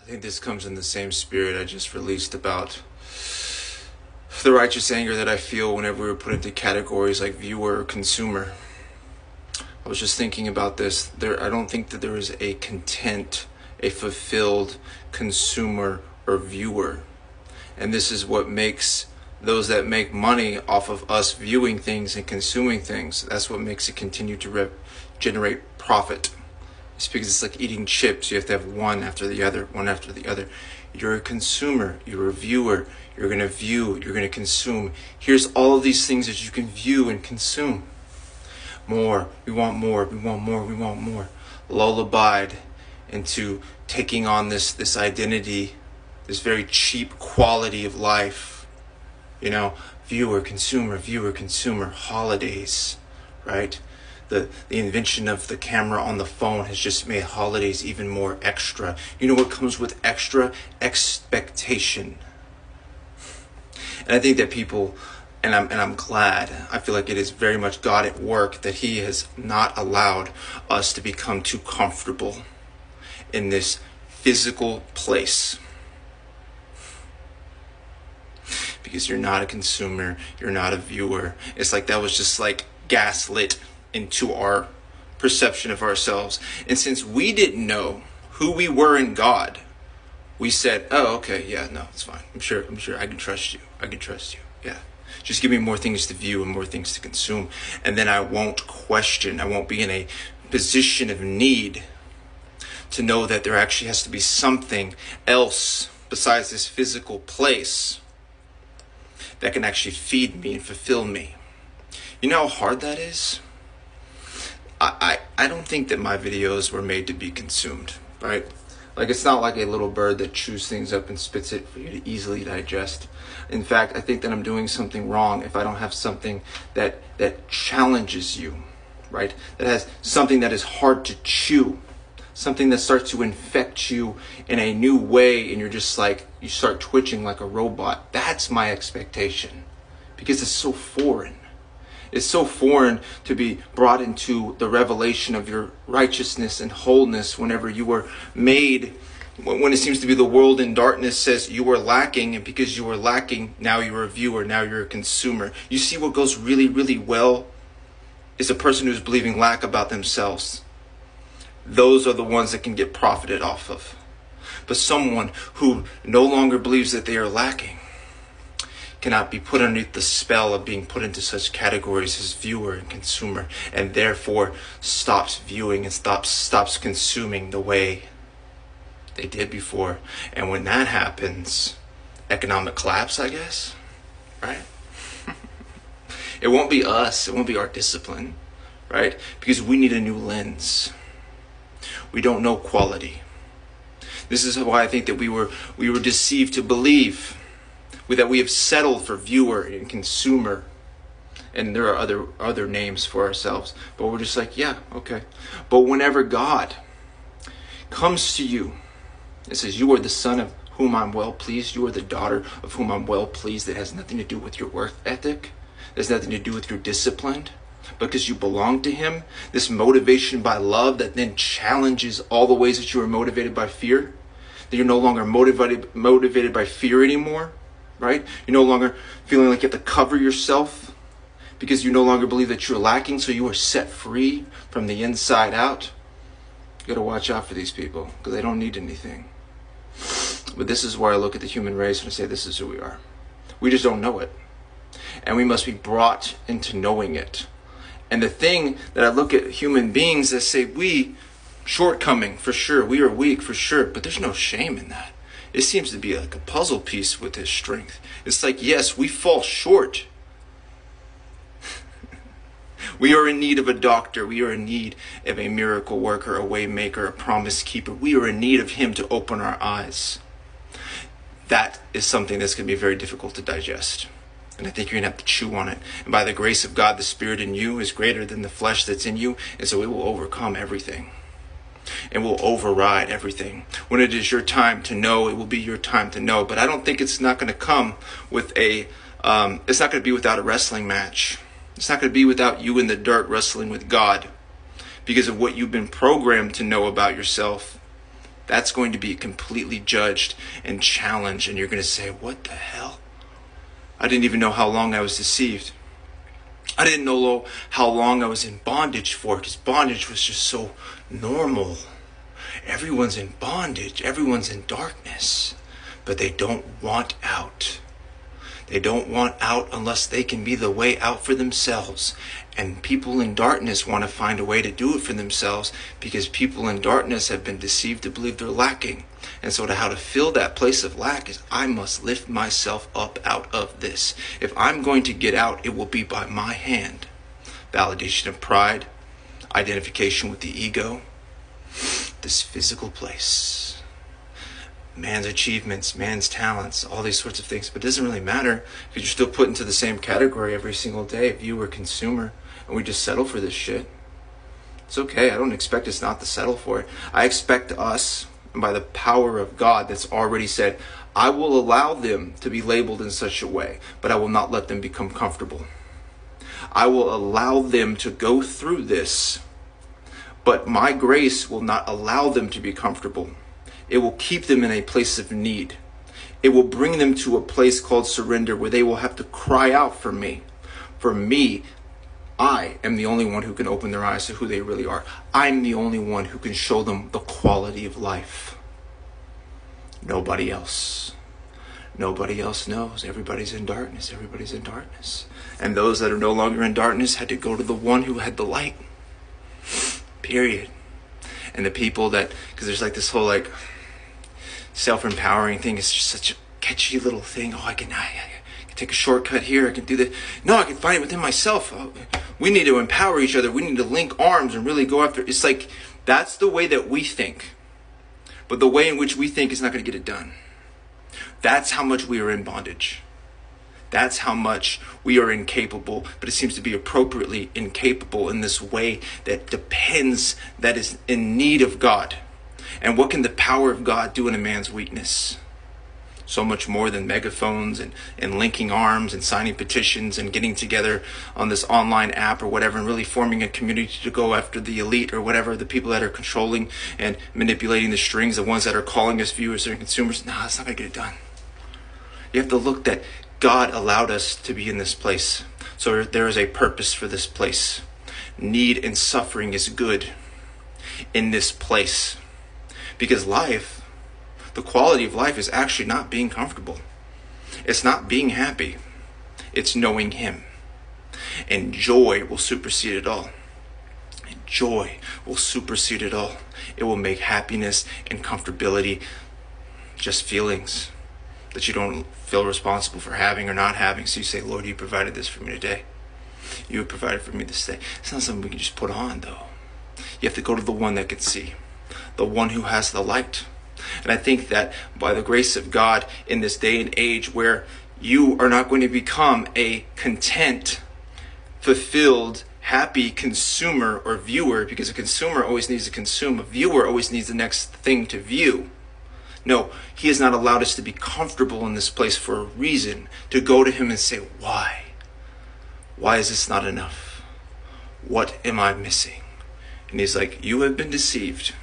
I think this comes in the same spirit I just released about the righteous anger that I feel whenever we're put into categories like viewer or consumer. I was just thinking about this. I don't think that there is a content, a fulfilled consumer or viewer. And this is what makes those that make money off of us viewing things and consuming things, that's what makes it continue to generate profit. It's because it's like eating chips. You have to have one after the other, one after the other. You're a consumer, you're a viewer, you're going to view, you're going to consume. Here's all of these things that you can view and consume. More, we want more, we want more, we want more. Lullabied into taking on this identity, this very cheap quality of life. You know, viewer, consumer, holidays, right? The invention of the camera on the phone has just made holidays even more extra. You know what comes with extra? Expectation. And I think that people, and I'm glad, I feel like it is very much God at work that He has not allowed us to become too comfortable in this physical place. Because you're not a consumer, you're not a viewer. It's like that was just like gaslit into our perception of ourselves. And since we didn't know who we were in God, we said, oh, okay, yeah, no, it's fine. I'm sure I can trust you. Yeah. Just give me more things to view and more things to consume. And then I won't question. I won't be in a position of need to know that there actually has to be something else besides this physical place that can actually feed me and fulfill me. You know how hard that is? I don't think that my videos were made to be consumed, right? Like, it's not like a little bird that chews things up and spits it for you to easily digest. In fact, I think that I'm doing something wrong if I don't have something that challenges you, right? That has something that is hard to chew, something that starts to infect you in a new way, and you're just like, you start twitching like a robot. That's my expectation, because it's so foreign. It's so foreign to be brought into the revelation of your righteousness and wholeness whenever you were made, when it seems to be the world in darkness says you were lacking, and because you were lacking, now you're a viewer, now you're a consumer. You see what goes really, really well is a person who's believing lack about themselves. Those are the ones that can get profited off of. But someone who no longer believes that they are lacking cannot be put underneath the spell of being put into such categories as viewer and consumer, and therefore stops viewing and stops consuming the way they did before. And when that happens, economic collapse, I guess, right? It won't be us, it won't be our discipline, right? Because we need a new lens. We don't know quality. This is why I think that we were deceived to believe that we have settled for viewer and consumer, and there are other names for ourselves, but we're just like, yeah, okay. But whenever God comes to you and says, you are the son of whom I'm well pleased, you are the daughter of whom I'm well pleased, that has nothing to do with your work ethic, there's nothing to do with your discipline, because you belong to Him, this motivation by love that then challenges all the ways that you are motivated by fear, that you're no longer motivated by fear anymore, right? You're no longer feeling like you have to cover yourself because you no longer believe that you're lacking, so you are set free from the inside out. You got to watch out for these people because they don't need anything. But this is where I look at the human race and I say, this is who we are. We just don't know it. And we must be brought into knowing it. And the thing that I look at human beings that say, we, shortcoming for sure, we are weak for sure, but there's no shame in that. It seems to be like a puzzle piece with His strength. It's like, yes, we fall short. We are in need of a doctor. We are in need of a miracle worker, a way maker, a promise keeper. We are in need of Him to open our eyes. That is something that's going to be very difficult to digest. And I think you're going to have to chew on it. And by the grace of God, the Spirit in you is greater than the flesh that's in you. And so it will overcome everything. And will override everything. When it is your time to know, it will be your time to know. But I don't think it's not going to come with it's not going to be without a wrestling match. It's not going to be without you in the dirt wrestling with God because of what you've been programmed to know about yourself. That's going to be completely judged and challenged, and you're going to say, what the hell? I didn't even know how long I was deceived. I didn't know how long I was in bondage for, because bondage was just so normal. Everyone's in bondage. Everyone's in darkness. But they don't want out. They don't want out unless they can be the way out for themselves. And people in darkness want to find a way to do it for themselves, because people in darkness have been deceived to believe they're lacking. And so how to fill that place of lack is, I must lift myself up out of this. If I'm going to get out, it will be by my hand. Validation of pride, identification with the ego, this physical place, man's achievements, man's talents, all these sorts of things. But it doesn't really matter, because you're still put into the same category every single day, viewer, consumer, and we just settle for this shit. It's okay. I don't expect us not to settle for it. I expect us, and by the power of God that's already said, I will allow them to be labeled in such a way, but I will not let them become comfortable. I will allow them to go through this, but my grace will not allow them to be comfortable. It will keep them in a place of need. It will bring them to a place called surrender, where they will have to cry out for me. For me, I am the only one who can open their eyes to who they really are. I'm the only one who can show them the quality of life. Nobody else. Nobody else knows. Everybody's in darkness. Everybody's in darkness. And those that are no longer in darkness had to go to the one who had the light. Period. And the people that, because there's like this whole like self-empowering thing. It's just such a catchy little thing. Oh, I can take a shortcut here. I can do this. No, I can find it within myself. We need to empower each other. We need to link arms and really go after. It's like, that's the way that we think. But the way in which we think is not going to get it done. That's how much we are in bondage. That's how much we are incapable, but it seems to be appropriately incapable in this way that depends, that is in need of God. And what can the power of God do in a man's weakness? So much more than megaphones and linking arms and signing petitions and getting together on this online app or whatever, and really forming a community to go after the elite or whatever, the people that are controlling and manipulating the strings, the ones that are calling us viewers and consumers. No, that's not going to get it done. You have to look that God allowed us to be in this place. So there is a purpose for this place. Need and suffering is good in this place. Because life, the quality of life is actually not being comfortable. It's not being happy. It's knowing Him. And joy will supersede it all. And joy will supersede it all. It will make happiness and comfortability just feelings that you don't feel responsible for having or not having. So you say, Lord, you provided this for me today. You have provided for me this day. It's not something we can just put on, though. You have to go to the one that can see, the one who has the light. And I think that by the grace of God, in this day and age where you are not going to become a content, fulfilled, happy consumer or viewer, because a consumer always needs to consume, a viewer always needs the next thing to view. No, He has not allowed us to be comfortable in this place for a reason, to go to Him and say, why? Why is this not enough? What am I missing? And He's like, you have been deceived.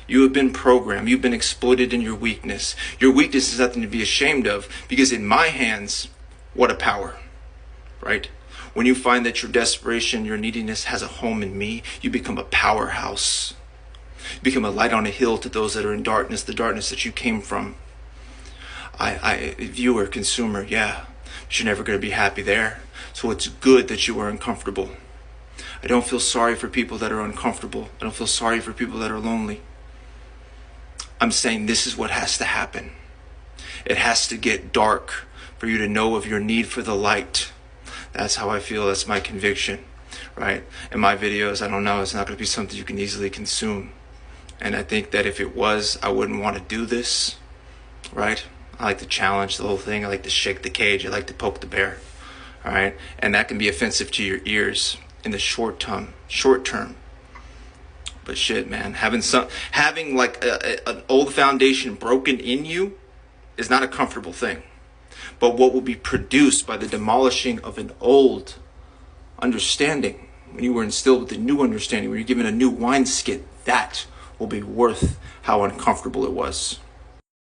You have been programmed. You've been exploited in your weakness. Your weakness is nothing to be ashamed of, because in my hands, what a power, right? When you find that your desperation, your neediness has a home in me, you become a powerhouse. You become a light on a hill to those that are in darkness, the darkness that you came from. Viewer, consumer, yeah, but you're never going to be happy there. So it's good that you are uncomfortable. I don't feel sorry for people that are uncomfortable. I don't feel sorry for people that are lonely. I'm saying this is what has to happen. It has to get dark for you to know of your need for the light. That's how I feel. That's my conviction, right? In my videos, I don't know, it's not going to be something you can easily consume. And I think that if it was, I wouldn't want to do this, right? I like to challenge the whole thing. I like to shake the cage. I like to poke the bear, all right? And that can be offensive to your ears in the short term. But shit, man, having like an old foundation broken in you is not a comfortable thing. But what will be produced by the demolishing of an old understanding, when you were instilled with a new understanding, when you're given a new wineskin, that will be worth how uncomfortable it was.